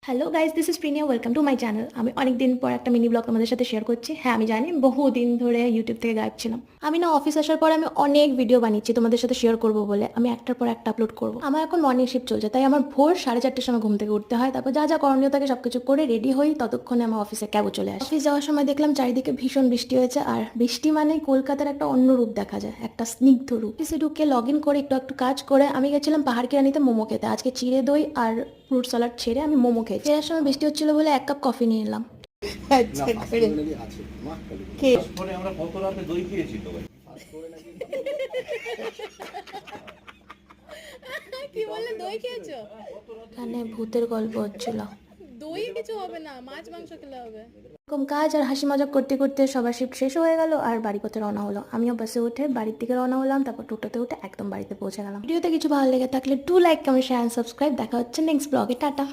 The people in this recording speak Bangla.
Hello guys, this is Priniya, welcome to my channel. আমি অনেক দিন পর একটা মিনি ব্লগ তোমাদের সাথে শেয়ার করছি। হ্যাঁ, আমি জানি বহুদিন ধরে ইউটিউব থেকে গায়েব ছিলাম। আমি না অফিস আসার পর আমি অনেক ভিডিও বানিয়েছি তোমাদের সাথে শেয়ার করবো বলে। আমি একটার পর একটা আপলোড করবো। আমার এখন মর্নিং শিফট চলছে, তাই আমার ভোর 4:30টার সময় ঘুম থেকে উঠতে হয়। তারপর যা যা করণীয় থাকে সবকিছু করে রেডি হই, ততক্ষণে আমার অফিসে ক্যাবও চলে আসে। অফিস যাওয়ার সময় দেখলাম চারিদিকে ভীষণ বৃষ্টি হয়েছে, আর বৃষ্টি মানে কলকাতার একটা অন্য রূপ দেখা যায়, একটা স্নিগ্ধ রূপ। অফিসে ঢুকে লগ ইন করে একটু একটু কাজ করে আমি গেছিলাম পাহাড় কেরানিতে মোমো খেতে। আজকে চিড়ে দই আর ফ্রুট সালাড ছেড়ে আমি মোমো খেয়েছি। ফেরার সময় বৃষ্টি হচ্ছিল বলে 1 কাপ কফি নিয়ে এলাম। আচ্ছা করে কে পরে আমরা কত রাতে দই খেয়েছি তো ভাই। কি বললে দই খেয়েছো? এখানে ভূতের গল্প হচ্ছিল। দই কিছু হবে না, মাছ মাংস খেলে হবে। এরকম কাজ আর হাসি মজা করতে করতে সবার শিফট শেষ হয়ে গেল আর বাড়ি পথে রওনা হলো। আমিও বাসে উঠে বাড়ির দিকে রওনা হলাম, তারপর টোটোতে উঠে একদম বাড়িতে পৌঁছে গেলাম। ভিডিওতে কিছু ভালো লেগে থাকলে do like, comment, share and subscribe. দেখা হচ্ছে নেক্সট ব্লগে। টাটা।